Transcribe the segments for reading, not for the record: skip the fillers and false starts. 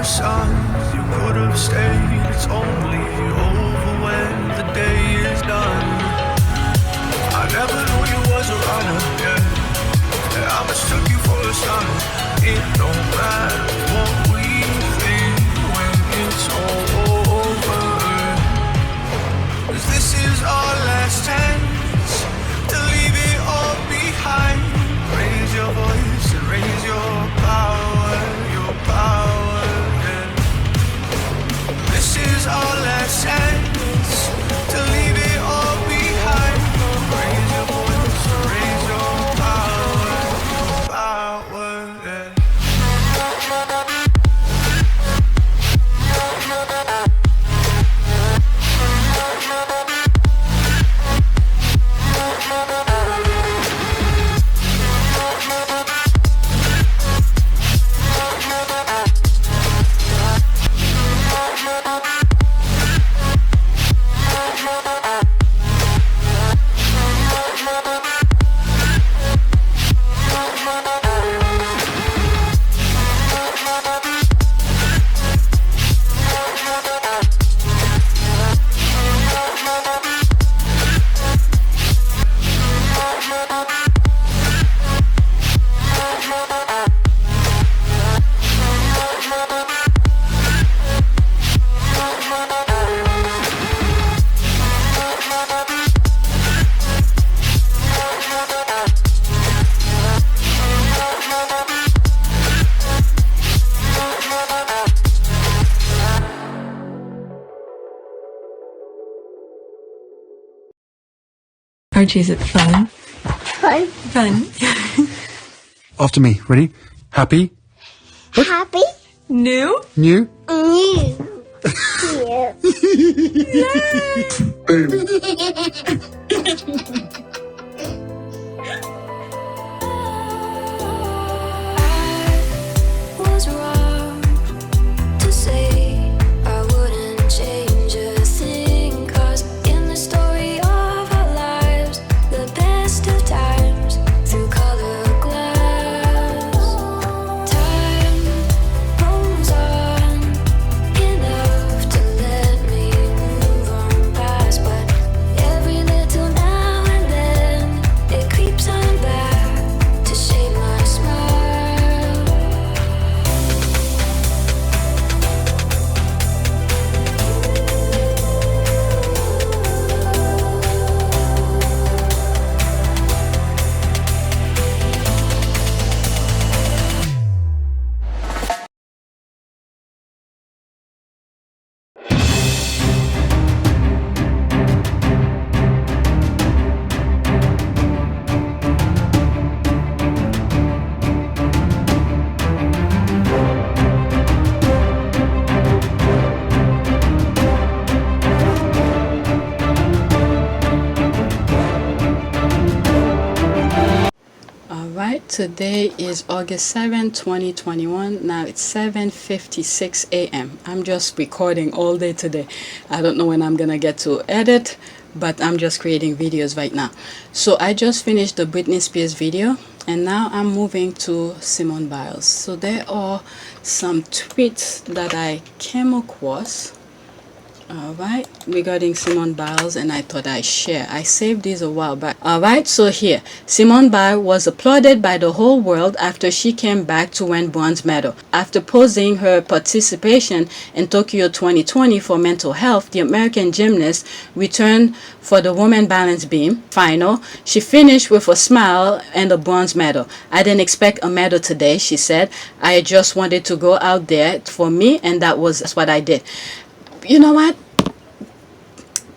sun, you could have stayed. It's only over when the day is done. I never knew you was a runner, yeah. I mistook you for a son. It don't matter what we think when it's all over. 'Cause this is our last chance to leave it all behind. Raise your voice and raise your power, yeah. This is our last chance to leave it all behind. Raise your voice and raise your power, yeah. Archie, is it fun? Fun. Fun. After me. Ready? Happy? Happy. New? New? New. Boom. Was wrong to say I wouldn't change a thing, 'cause in the story of our lives, the best of times through colored glass, time moves on enough to let me move on past, but every little now and then it creeps on back to shade my smile. Alright, today is August 7, 2021. Now it's 7:56 a.m. I'm just recording all day today. I don't know when I'm gonna get to edit, but I'm just creating videos right now. So I just finished the Britney Spears video, and now I'm moving to Simone Biles. So there are some tweets that I came across, alright, regarding Simone Biles, and I thought I'd share. I saved these a while back. Alright, so here, Simone Biles was applauded by the whole world after she came back to win bronze medal. After posing her participation in Tokyo 2020 for mental health, the American gymnast returned for the women balance beam final. She finished with a smile and a bronze medal. "I didn't expect a medal today," she said. "I just wanted to go out there for me, and that's what I did." You know what?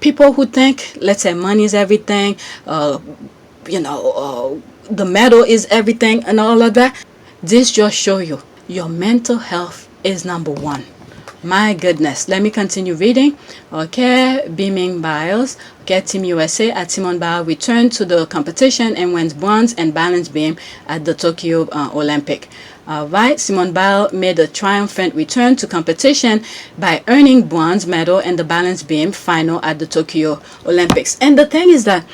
People who think, let's say, money is everything, the medal is everything and all of that, this just show you your mental health is number one. My goodness. Let me continue reading. Okay, beaming Biles. Okay, Team USA at Simone Biles returned to the competition and wins bronze and balance beam at the Tokyo Olympic. Alright, Simone Biles made a triumphant return to competition by earning bronze medal in the balance beam final at the Tokyo Olympics. And the thing is that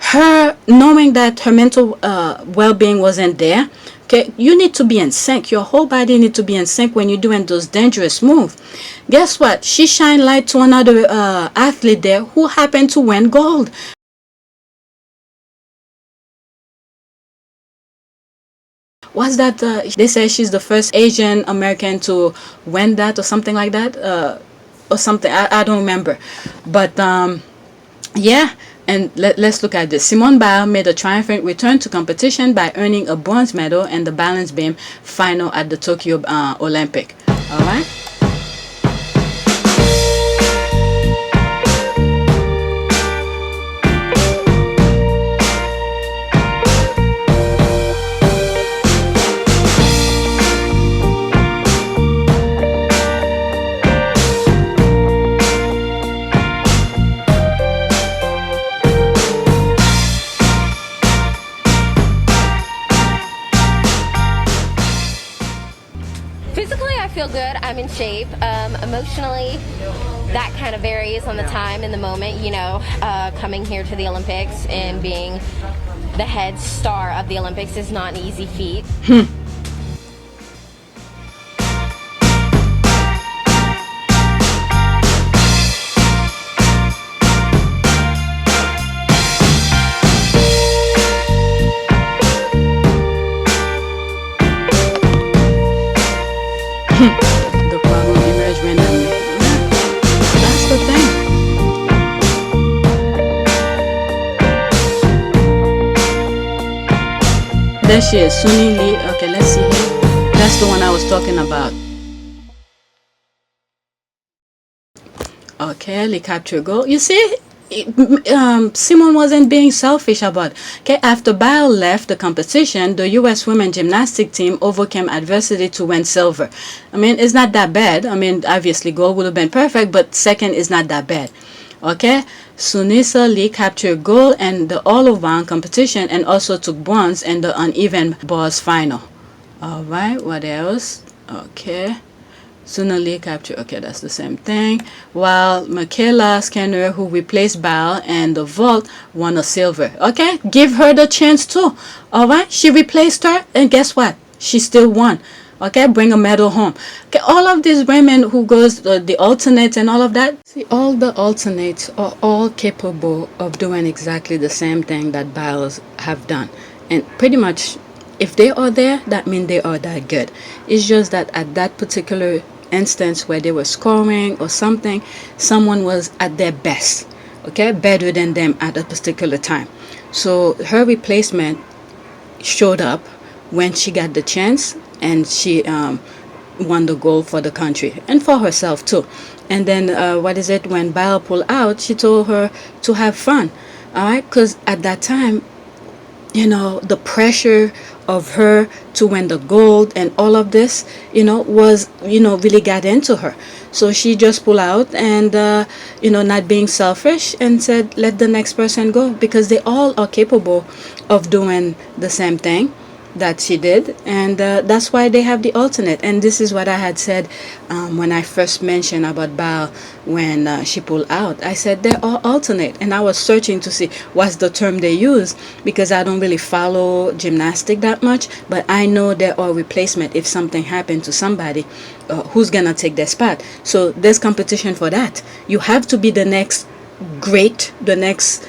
her knowing that her mental well-being wasn't there. Okay, you need to be in sync. Your whole body need to be in sync when you're doing those dangerous moves. Guess what? She shined light to another athlete there who happened to win gold. What's that? They say she's the first Asian American to win that or something like that. Or something. I don't remember. But yeah. And let's look at this. Simone Biles made a triumphant return to competition by earning a bronze medal in the balance beam final at the Tokyo Olympic. All right. Good. I'm in shape. Emotionally, that kind of varies on the time and the moment. You know, coming here to the Olympics and being the head star of the Olympics is not an easy feat. The problem emerged randomly. That's the thing. There she is, Suni Lee. Okay, let's see here. That's the one I was talking about. Okay, Lee capture goal. You see, Simone wasn't being selfish about. Okay, after Biles left the competition, the U.S. women gymnastics team overcame adversity to win silver. I mean, it's not that bad. I mean, obviously gold would have been perfect, but second is not that bad. Okay, Sunisa Lee captured gold in the all-around competition and also took bronze in the uneven bars final. All right, what else? Okay. Sunali capture, okay, that's the same thing. While Michaela Skinner, who replaced Biles and the vault, won a silver. Okay, give her the chance too. All right, she replaced her, and guess what? She still won. Okay, bring a medal home. Okay, all of these women who goes the alternates and all of that. See, all the alternates are all capable of doing exactly the same thing that Biles have done, and pretty much, if they are there, that means they are that good. It's just that at that particular instance where they were scoring or something, someone was at their best, okay, better than them at a particular time. So her replacement showed up when she got the chance, and she won the gold for the country and for herself too. And then when Biles pulled out, she told her to have fun, all right, because at that time, you know, the pressure of her to win the gold and all of this, you know, was, you know, really got into her. So she just pulled out and, you know, not being selfish, and said, let the next person go, because they all are capable of doing the same thing that she did, and that's why they have the alternate. And this is what I had said when I first mentioned about Biles when she pulled out. I said they're all alternate, and I was searching to see what's the term they use, because I don't really follow gymnastics that much, but I know they're all replacement. If something happened to somebody, who's gonna take their spot? So there's competition for that. You have to be the next great, the next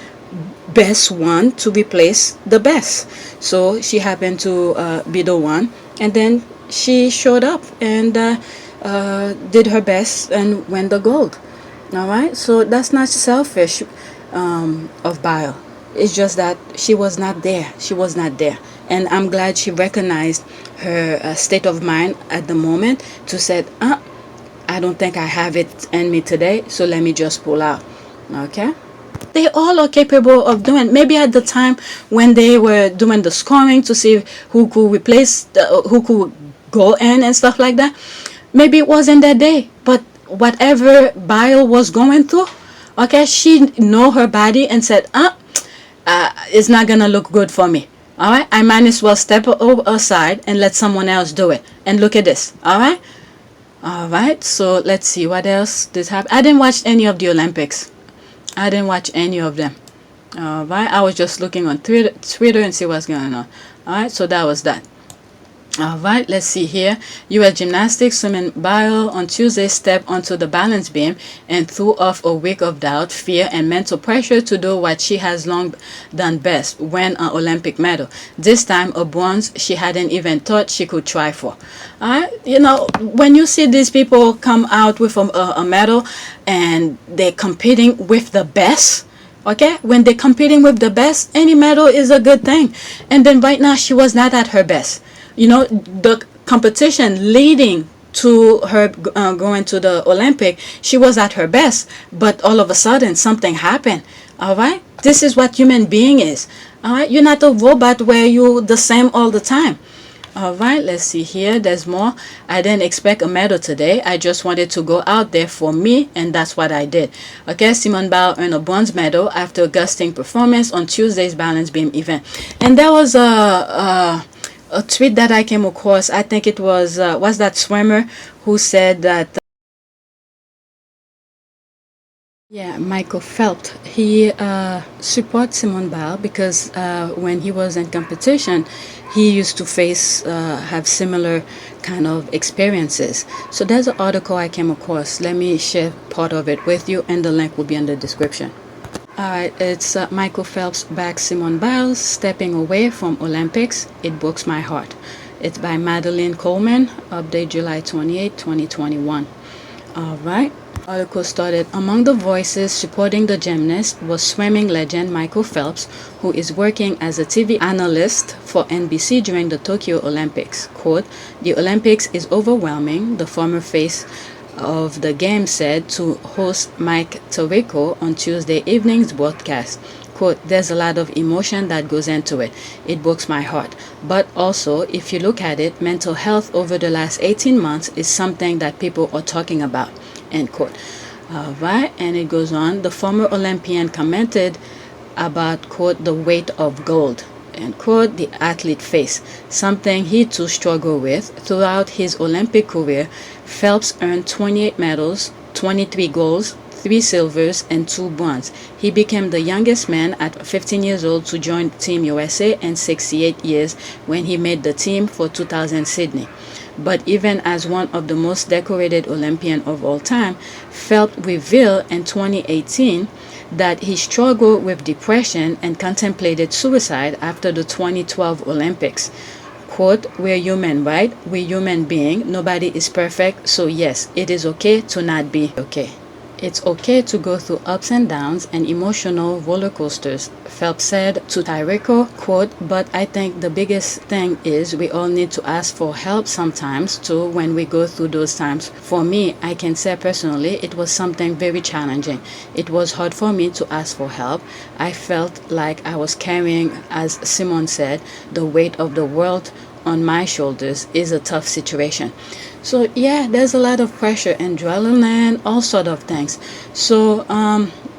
best one to replace the best. So she happened to be the one, and then she showed up and did her best and won the gold. All right, so that's not selfish of Biles. It's just that she was not there. She was not there, and I'm glad she recognized her state of mind at the moment to say, I don't think I have it in me today, so let me just pull out. Okay. They all are capable of doing. Maybe at the time when they were doing the scoring to see who could replace, who could go in and stuff like that, maybe it wasn't that day. But whatever Biles was going through, okay, she know her body and said, it's not gonna look good for me. All right, I might as well step aside and let someone else do it. And look at this. All right. So let's see what else did happen. I didn't watch any of the Olympics. I didn't watch any of them. All right, I was just looking on Twitter and see what's going on. All right, so that was that. All right, let's see here. U.S. gymnastics, Simone Biles on Tuesday stepped onto the balance beam and threw off a week of doubt, fear, and mental pressure to do what she has long done best, win an Olympic medal. This time, a bronze she hadn't even thought she could try for. All right, you know, when you see these people come out with a medal and they're competing with the best, okay, when they're competing with the best, any medal is a good thing. And then right now, she was not at her best. You know, the competition leading to her going to the Olympic, she was at her best, but all of a sudden something happened. All right, this is what human being is. All right, you're not a robot where you're the same all the time. All right, let's see here. There's more. I didn't expect a medal today. I just wanted to go out there for me, and that's what I did. Okay, Simone Biles earned a bronze medal after a gusting performance on Tuesday's balance beam event. And there was a tweet that I came across. I think it was that swimmer who said that Michael Phelps, he supports Simone Biles because when he was in competition, he used to have similar kind of experiences. So there's an article I came across. Let me share part of it with you, and the link will be in the description. Alright, it's Michael Phelps backs Simone Biles stepping away from Olympics. It breaks my heart. It's by Madeleine Coleman. Update July 28, 2021. Alright. Article started. Among the voices supporting the gymnast was swimming legend Michael Phelps, who is working as a TV analyst for NBC during the Tokyo Olympics. Quote, "The Olympics is overwhelming," the former face of the game said to host Mike Tirico on Tuesday evening's broadcast. Quote, "There's a lot of emotion that goes into it. It breaks my heart. But also, if you look at it, mental health over the last 18 months is something that people are talking about." End quote. All right, and it goes on. The former Olympian commented about, quote, "the weight of gold," end quote, the athlete face, something he too struggled with. Throughout his Olympic career, Phelps earned 28 medals, 23 golds, 3 silvers, and 2 bronze. He became the youngest man at 15 years old to join Team USA and 68 years when he made the team for 2000 Sydney. But even as one of the most decorated Olympians of all time, Phelps revealed in 2018 that he struggled with depression and contemplated suicide after the 2012 Olympics. Quote, "We're human, right? We're human beings. Nobody is perfect. So yes, it is okay to not be okay. It's okay to go through ups and downs and emotional roller coasters," Phelps said to Tirico, quote, "But I think the biggest thing is we all need to ask for help sometimes too when we go through those times. For me, I can say personally, it was something very challenging. It was hard for me to ask for help. I felt like I was carrying, as Simone said, the weight of the world on my shoulders. Is a tough situation." So yeah, there's a lot of pressure, adrenaline, all sort of things. So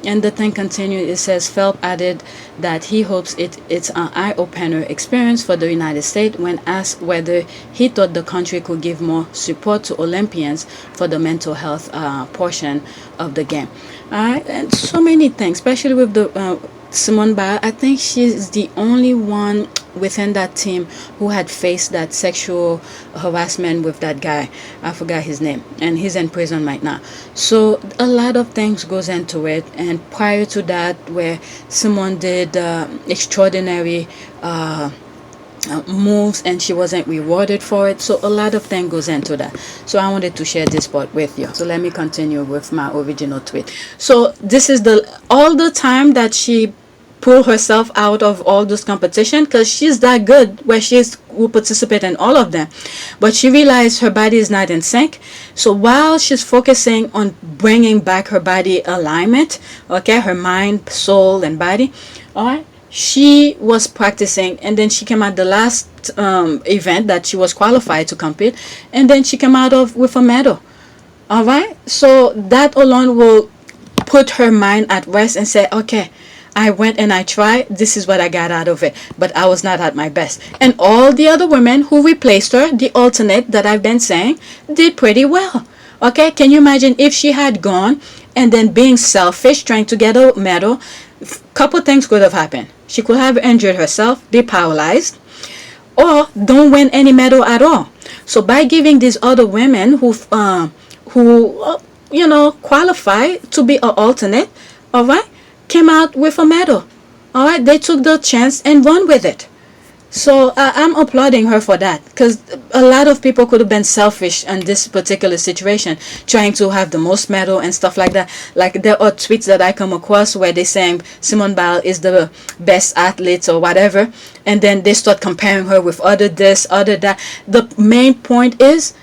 and the thing continued. It says Phelps added that he hopes it's an eye-opener experience for the United States when asked whether he thought the country could give more support to Olympians for the mental health portion of the game. And so many things, especially with the Simone Biles. I think she's the only one within that team who had faced that sexual harassment with that guy. I forgot his name, and he's in prison right now. So a lot of things goes into it. And prior to that, where Simone did extraordinary moves and she wasn't rewarded for it. So a lot of things goes into that. So I wanted to share this part with you. So let me continue with my original tweet. So this is all the time that she pull herself out of all this competition, because she's that good where will participate in all of them, but she realized her body is not in sync. So while she's focusing on bringing back her body alignment, okay, her mind, soul, and body, all right, she was practicing, and then she came out the last event that she was qualified to compete, and then she came out with a medal. All right, so that alone will put her mind at rest and say, okay, I went and I tried. This is what I got out of it. But I was not at my best. And all the other women who replaced her, the alternate that I've been saying, did pretty well. Okay, can you imagine if she had gone and then being selfish, trying to get a medal, couple things could have happened. She could have injured herself, be paralyzed, or don't win any medal at all. So by giving these other women who qualify to be an alternate, all right, came out with a medal. All right, they took the chance and run with it. So I'm applauding her for that, because a lot of people could have been selfish in this particular situation, trying to have the most medal and stuff like that. Like there are tweets that I come across where they saying Simone Biles is the best athlete or whatever, and then they start comparing her with other this, other that. The main point is,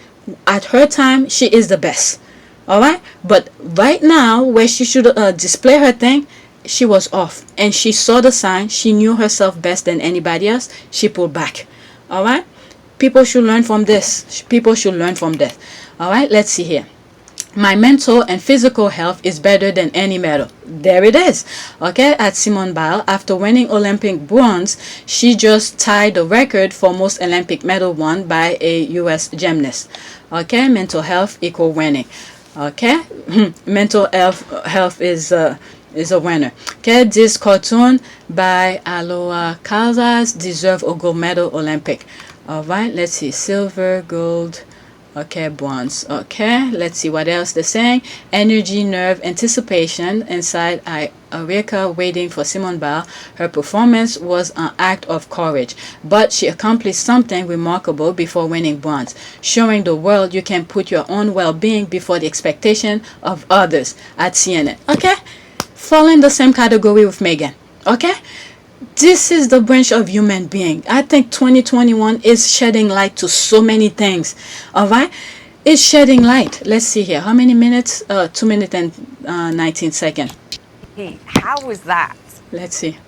at her time, she is the best. All right, but right now, where she should display her thing, she was off, and she saw the sign. She knew herself best than anybody else. She pulled back. All right, people should learn from this. People should learn from this. All right, let's see here. My mental and physical health is better than any medal. There it is. Okay, at Simone Biles, after winning Olympic bronze, she just tied the record for most Olympic medal won by a U.S. gymnast. Okay, mental health equal winning. Okay, mental health is a winner. Okay, this cartoon by Aloha Calzas deserve a gold medal Olympic. All right, let's see, silver, gold, okay, bronze. Okay, let's see what else they're saying. Energy, nerve, anticipation inside Eureka waiting for Simone Biles. Her performance was an act of courage, but she accomplished something remarkable before winning bronze, showing the world you can put your own well-being before the expectation of others at CNN. Okay, fall in the same category with Meghan. Okay, this is the branch of human being. I think 2021 is shedding light to so many things. All right, it's shedding light. Let's see here, how many minutes? 2 minutes and 19 seconds. Hey, how was that? Let's see.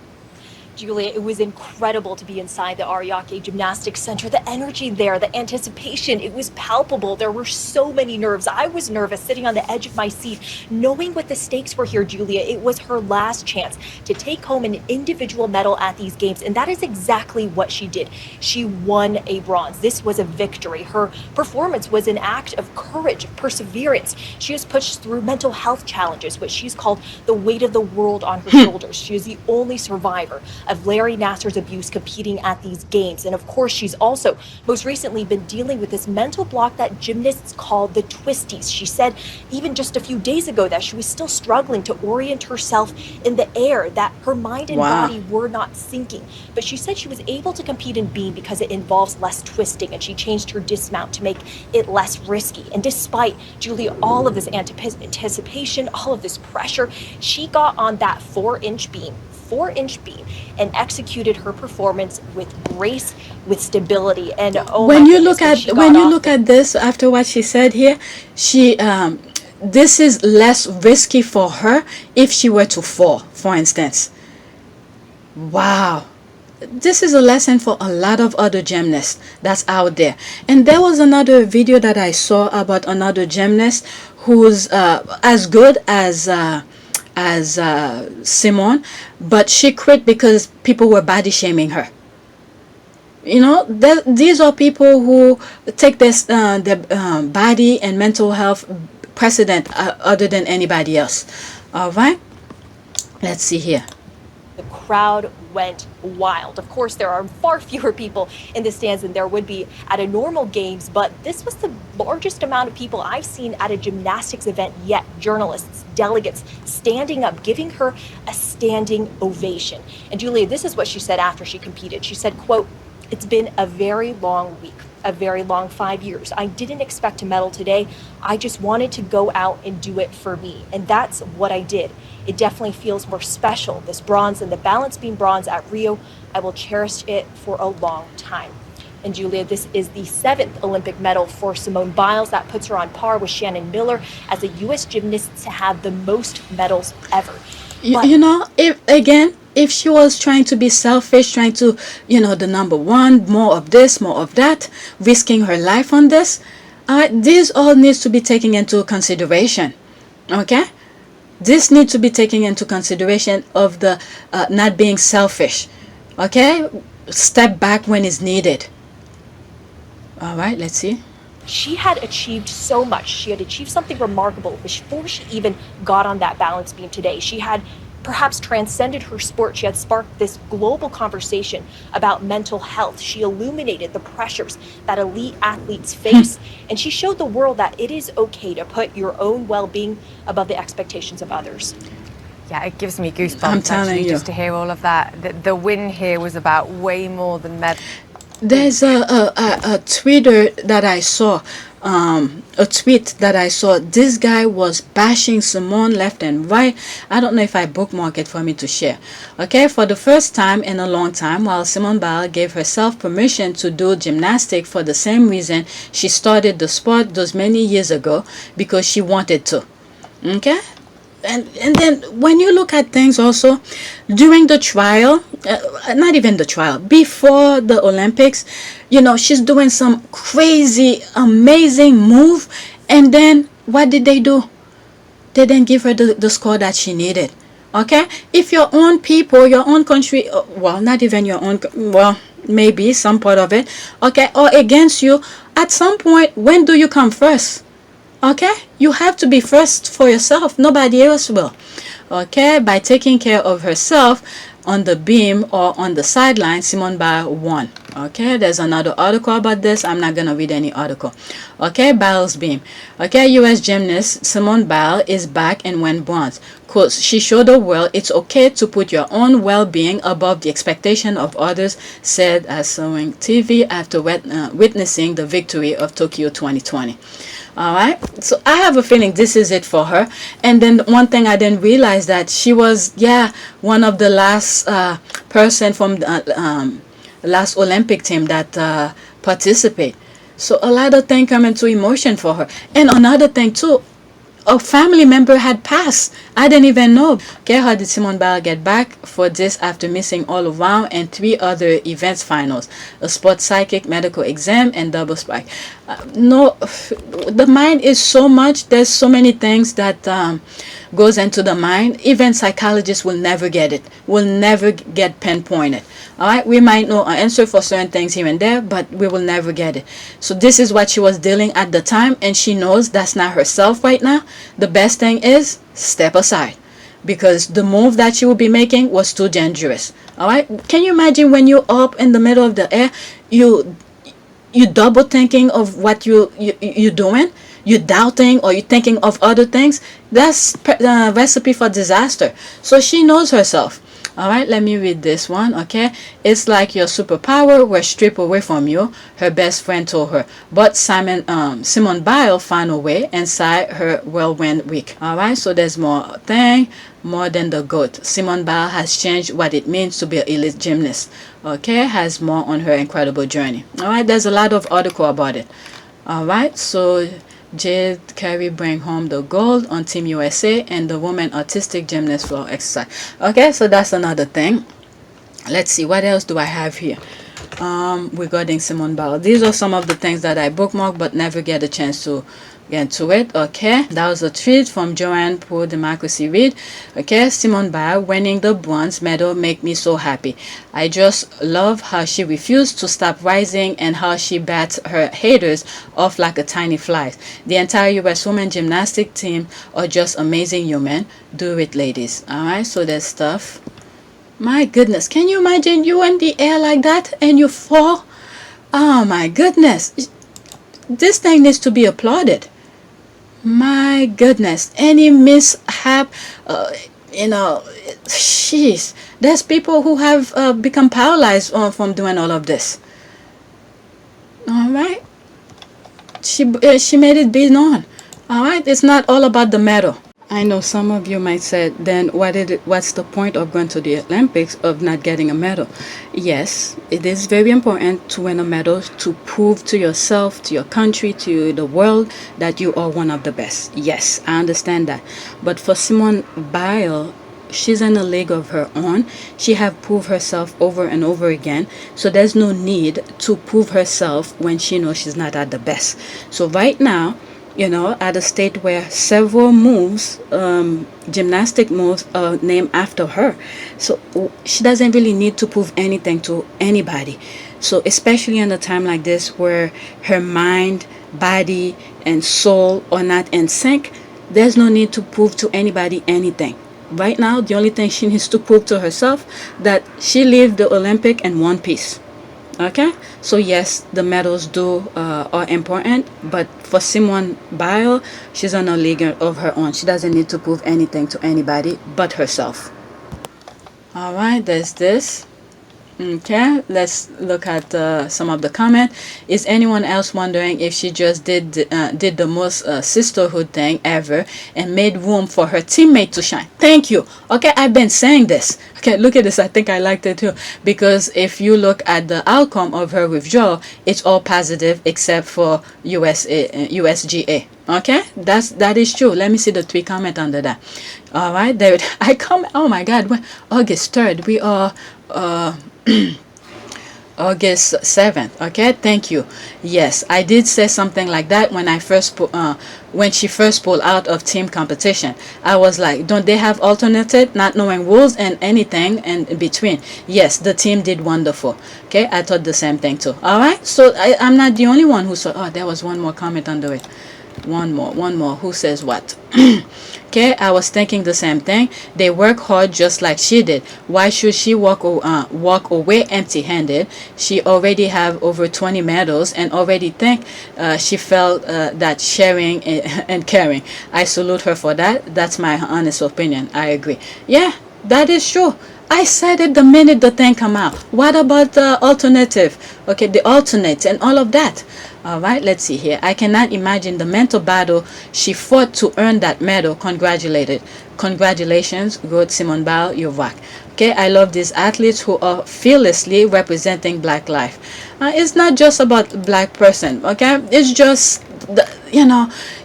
Julia, it was incredible to be inside the Ariake Gymnastics Center. The energy there, the anticipation, it was palpable. There were so many nerves. I was nervous sitting on the edge of my seat, knowing what the stakes were here, Julia. It was her last chance to take home an individual medal at these games, and that is exactly what she did. She won a bronze. This was a victory. Her performance was an act of courage, perseverance. She has pushed through mental health challenges, which she's called the weight of the world on her shoulders. She is the only survivor of Larry Nassar's abuse competing at these games. And of course, she's also most recently been dealing with this mental block that gymnasts call the twisties. She said even just a few days ago that she was still struggling to orient herself in the air, that her mind and body were not syncing. But she said she was able to compete in beam because it involves less twisting, and she changed her dismount to make it less risky. And despite, Julia, all of this anticipation, all of this pressure, she got on that 4-inch beam and executed her performance with grace, with stability. And when you look at this, after what she said here, she this is less risky for her if she were to fall, for instance. Wow, this is a lesson for a lot of other gymnasts that's out there. And there was another video that I saw about another gymnast who's as good as Simone, but she quit because people were body shaming her. You know, these are people who take this their body and mental health precedent other than anybody else. All right, let's see here. The crowd went wild. Of course, there are far fewer people in the stands than there would be at a normal games, but this was the largest amount of people I've seen at a gymnastics event yet. Journalists, delegates standing up, giving her a standing ovation. And Julia, this is what she said after she competed. She said, quote, "It's been a very long week, a very long 5 years. I didn't expect to medal today. I just wanted to go out and do it for me. And that's what I did. It definitely feels more special. This bronze and the balance beam bronze at Rio, I will cherish it for a long time." And Julia, this is the 7th Olympic medal for Simone Biles. That puts her on par with Shannon Miller as a U.S. gymnast to have the most medals ever. You know, if she was trying to be selfish, trying to, the number one, more of this, more of that, risking her life on this, this all needs to be taken into consideration. Okay? This needs to be taken into consideration of the not being selfish. Okay? Step back when it's needed. All right, let's see. She had achieved so much. She had achieved something remarkable before she even got on that balance beam today. She had perhaps transcended her sport. She had sparked this global conversation about mental health. She illuminated the pressures that elite athletes face, and she showed the world that it is okay to put your own well-being above the expectations of others. Yeah, it gives me goosebumps I'm telling actually you. just to hear all of that. The win here was about way more than medal. There's a tweeter that I saw, a tweet that I saw. This guy was bashing Simone left and right. I don't know if I bookmark it for me to share. Okay, for the first time in a long time, while Simone Biles gave herself permission to do gymnastics for the same reason she started the sport those many years ago, because she wanted to. Okay? And then when you look at things also during the trial, not even the trial, before the Olympics, you know, she's doing some crazy amazing move, and then what did they do? They didn't give her the score that she needed. Okay, if your own people, your own country, well, not even your own, well, maybe some part of it, okay, or against you, at some point, when do you come first? Okay, you have to be first for yourself. Nobody else will. Okay, by taking care of herself on the beam or on the sideline, Simone Biles won. Okay, there's another article about this. I'm not gonna read any article. Okay, Biles beam. Okay, U.S. gymnast Simone Biles is back and won bronze. Quote, she showed the world it's okay to put your own well-being above the expectation of others, said as showing TV after witnessing the victory of Tokyo 2020. All right, so I have a feeling this is it for her. And then one thing I didn't realize, that she was, one of the last person from the last Olympic team that participate. So a lot of things come into emotion for her. And another thing too, a family member had passed. I didn't even know. Okay, how did Simone Biles get back for this after missing all around and 3 other events finals, a sports psychic medical exam, and double spike? No, the mind is so much. There's so many things that goes into the mind. Even psychologists will never get it. Will never get pinpointed. All right, we might know an answer for certain things here and there, but we will never get it. So this is what she was dealing at the time, and she knows that's not herself right now. The best thing is step aside, because the move that she will be making was too dangerous. All right, can you imagine when you're up in the middle of the air, you double thinking of what you're doing, you doubting, or you're thinking of other things? That's a recipe for disaster. So she knows herself. All right, let me read this one. Okay, it's like your superpower was stripped away from you, her best friend told her, but Simone Biles found a way inside her whirlwind week. All right, so there's more than the GOAT. Simone Biles has changed what it means to be an elite gymnast. Okay, has more on her incredible journey. All right, there's a lot of article about it. All right, so Jade Carey bring home the gold on Team USA and the women artistic gymnast floor exercise. Okay, so that's another thing. Let's see, what else do I have here regarding Simone Biles. These are some of the things that I bookmarked but never get a chance to get to it. Okay, that was a tweet from Joanne Pro Democracy Read. Okay, Simone Biles winning the bronze medal make me so happy. I just love how she refused to stop rising and how she bats her haters off like a tiny flies. The entire U.S. women gymnastic team are just amazing human. Do it, ladies. All right, so there's stuff. My goodness, can you imagine you in the air like that and you fall? Oh my goodness, this thing needs to be applauded. My goodness, any mishap, jeez, there's people who have become paralyzed from doing all of this. All right, she made it be known. All right, it's not all about the medal. I know some of you might say, then what's the point of going to the Olympics of not getting a medal? Yes, it is very important to win a medal to prove to yourself, to your country, to the world that you are one of the best. Yes, I understand that. But for Simone Biles, she's in a league of her own. She have proved herself over and over again. So there's no need to prove herself when she knows she's not at the best. So right now, at a state where several moves, gymnastic moves, are named after her. So she doesn't really need to prove anything to anybody. So especially in a time like this where her mind, body, and soul are not in sync, there's no need to prove to anybody anything. right now, the only thing she needs to prove to herself that she lived the Olympic in one piece. Okay, so yes, the medals are important, but for Simone Biles, she's on a league of her own. She doesn't need to prove anything to anybody but herself. All right, there's this. Okay, let's look at some of the comment. Is anyone else wondering if she just did the most sisterhood thing ever and made room for her teammate to shine? Thank you. Okay, I've been saying this. Okay, look at this. I think I liked it too, because if you look at the outcome of her withdrawal, it's all positive except for USGA. Okay, that is true. Let me see the 3 comment under that. All right, there I come. Oh my God, August 3rd. We are August 7th. Okay, thank you. Yes, I did say something like that when I first when she first pulled out of team competition. I was like, don't they have alternated, not knowing rules and anything in between? Yes, the team did wonderful. Okay, I thought the same thing too. All right, so I'm not the only one who saw. Oh, there was one more comment under it. One more. Who says what? Okay, I was thinking the same thing. They work hard just like she did. Why should she walk away empty-handed? She already have over 20 medals and already think she felt that sharing and caring. I salute her for that. That's my honest opinion. I agree. Yeah, that is true. I said it the minute the thing come out. What about the alternative? Okay, the alternates and all of that. All right, let's see here. I cannot imagine the mental battle she fought to earn that medal. Congratulations, good Simone Biles, you rock. Okay, I love these athletes who are fearlessly representing Black life. It's not just about Black person. Okay, it's just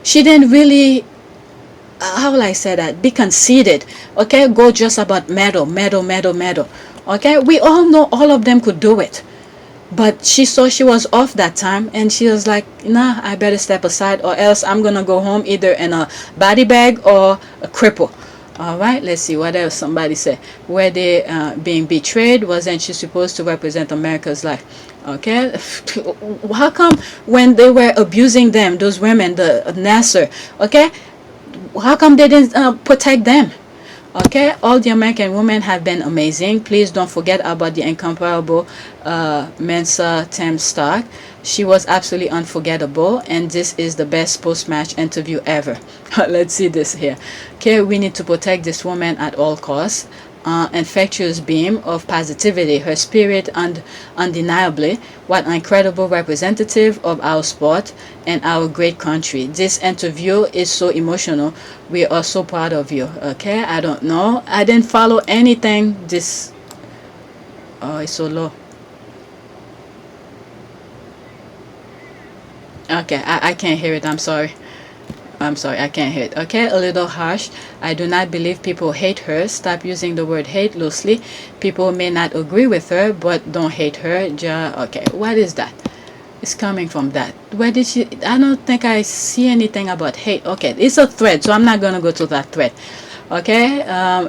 she didn't really. How will I say that? Be conceited. Okay, go just about medal. Okay, we all know all of them could do it. But she saw she was off that time and she was like, nah, I better step aside or else I'm going to go home either in a body bag or a cripple. All right, let's see what else somebody said. Were they being betrayed? Wasn't she supposed to represent America's life? Okay, how come when they were abusing them, those women, the Nasser, okay, how come they didn't protect them? Okay, all the American women have been amazing. Please don't forget about the incomparable Mensa Tim Stark. She was absolutely unforgettable, and this is the best post-match interview ever. Let's see this here. Okay, we need to protect this woman at all costs. Infectious beam of positivity, her spirit undeniably. What an incredible representative of our sport and our great country. This interview is so emotional. We are so proud of you. Okay, I don't know, I didn't follow anything. This it's so low. Okay, I can't hear it. I'm sorry, I can't hear it. Okay, a little harsh. I do not believe people hate her. Stop using the word hate loosely. People may not agree with her, but don't hate her. Okay, what is that? It's coming from that. Where did she? I don't think I see anything about hate. Okay, it's a thread, so I'm not going to go to that thread. Okay,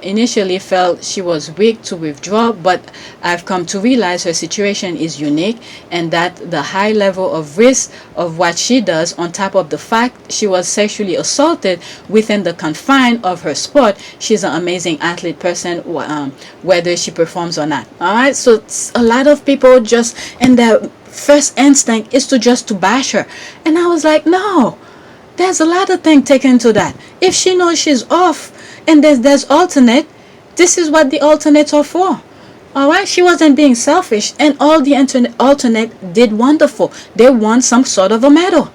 initially felt she was weak to withdraw, but I've come to realize her situation is unique and that the high level of risk of what she does, on top of the fact she was sexually assaulted within the confine of her sport, she's an amazing athlete person, whether she performs or not. All right, so a lot of people just in their first instinct is to bash her, and I was like, no, there's a lot of things taken into that. If she knows she's off and there's alternate, this is what the alternates are for. All right, she wasn't being selfish, and all the alternate did wonderful. They won some sort of a medal.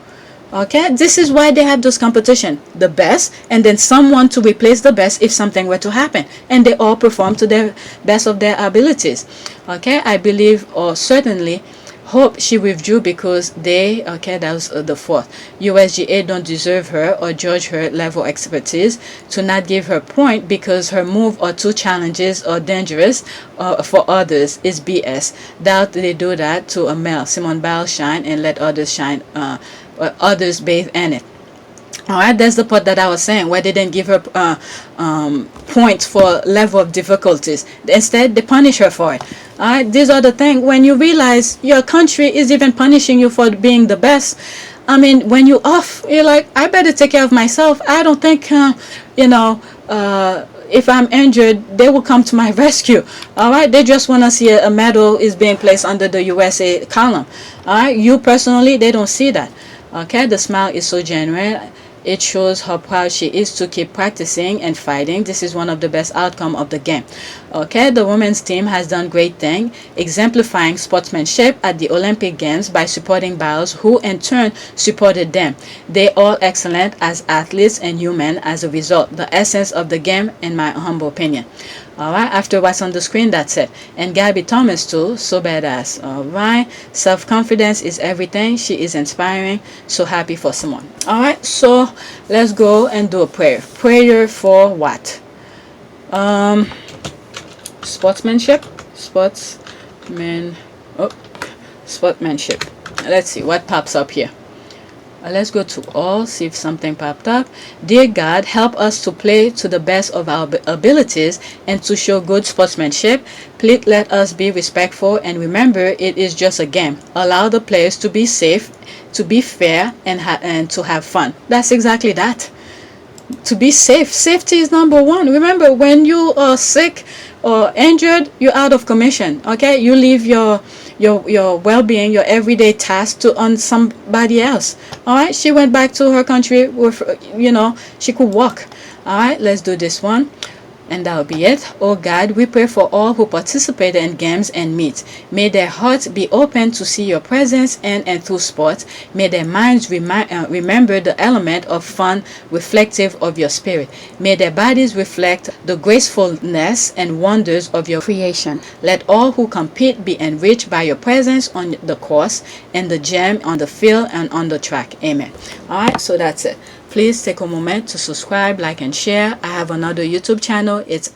Okay, this is why they have those competition, the best, and then someone to replace the best if something were to happen, and they all perform to their best of their abilities. Okay, I believe, or certainly hope, she withdrew because they, okay, that was the fourth. USGA don't deserve her or judge her level expertise to not give her point because her move or two challenges or dangerous for others is BS. Doubt they do that to a male. Simone Biles shine and let others shine, others bathe in it. All right, that's the part that I was saying, where they didn't give her points for level of difficulties. Instead, they punish her for it. All right, these are the things. When you realize your country is even punishing you for being the best, I mean, when you're off, you're like, I better take care of myself. I don't think, if I'm injured, they will come to my rescue. All right, they just want to see a medal is being placed under the USA column. All right, you personally, they don't see that. Okay, the smile is so genuine. It shows how proud she is to keep practicing and fighting. This is one of the best outcomes of the game. Okay, the women's team has done great thing, exemplifying sportsmanship at the Olympic Games by supporting Biles, who in turn supported them. They all excellent as athletes and human as a result. The essence of the game, in my humble opinion. Alright, after what's on the screen, that's it. And Gabby Thomas too, so badass. Alright, self-confidence is everything. She is inspiring. So happy for Simone. Alright, so let's go and do a prayer. Prayer for what? Sportsmanship. Sportsmanship. Let's see what pops up here. Let's go to all, see if something popped up. Dear God, help us to play to the best of our abilities and to show good sportsmanship. Please let us be respectful and remember it is just a game. Allow the players to be safe, to be fair, and to have fun. That's exactly that. To be safe. Safety is number one. Remember, when you are sick or injured, you're out of commission. Okay, you leave your well-being, your everyday task on somebody else. All right, she went back to her country with, she could walk. All right, let's do this one. And that'll be it. Oh God, we pray for all who participate in games and meets. May their hearts be open to see your presence and through sports. May their minds remember the element of fun reflective of your spirit. May their bodies reflect the gracefulness and wonders of your creation. Let all who compete be enriched by your presence on the course, in the gym, on the field, and on the track. Amen. Alright, so that's it. Please take a moment to subscribe, like, and share. I have another YouTube channel. It's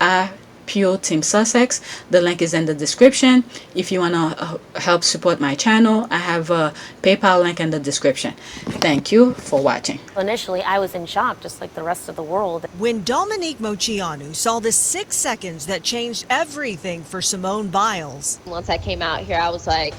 Pure Team Sussex. The link is in the description. If you want to help support my channel, I have a PayPal link in the description. Thank you for watching. Initially, I was in shock, just like the rest of the world. When Dominique Moceanu saw the 6 seconds that changed everything for Simone Biles. Once I came out here, I was like,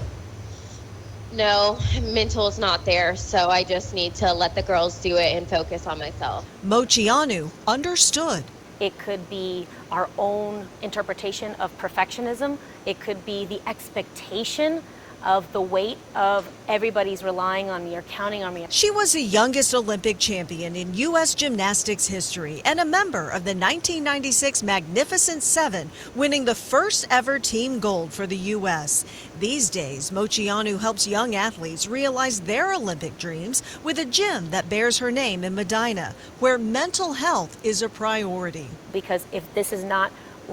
no, mental is not there, so I just need to let the girls do it and focus on myself. Moceanu understood. It could be our own interpretation of perfectionism. It could be the expectation of the weight of everybody's relying on me or counting on me. She was the youngest Olympic champion in U.S. gymnastics history and a member of the 1996 Magnificent Seven, winning the first ever team gold for the U.S. These days, Moceanu helps young athletes realize their Olympic dreams with a gym that bears her name in Medina, where mental health is a priority. Because if this is not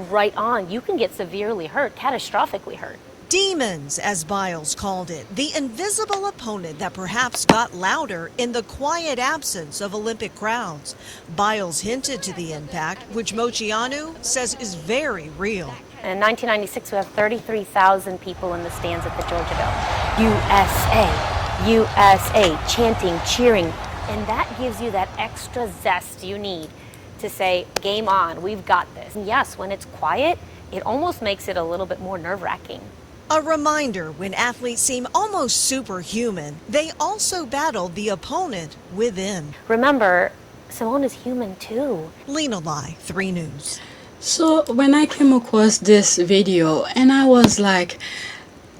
right on, you can get severely hurt, catastrophically hurt. Demons, as Biles called it, the invisible opponent that perhaps got louder in the quiet absence of Olympic crowds. Biles hinted to the impact, which Moceanu says is very real. In 1996, we have 33,000 people in the stands at the Georgia Dome. USA, USA, chanting, cheering. And that gives you that extra zest you need to say, game on, we've got this. And yes, when it's quiet, it almost makes it a little bit more nerve-wracking. A reminder, when athletes seem almost superhuman, they also battle the opponent within. Remember, Simone is human too. Lena Lai, 3 News. So when I came across this video, and I was like,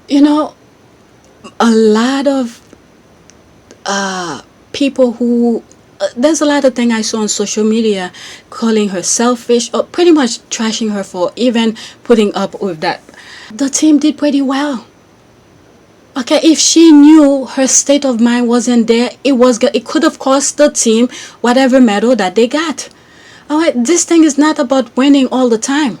a lot of people who, there's a lot of things I saw on social media calling her selfish, or pretty much trashing her for even putting up with that. The team did pretty well. Okay, if she knew her state of mind wasn't there, it could have cost the team whatever medal that they got. All right, this thing is not about winning all the time.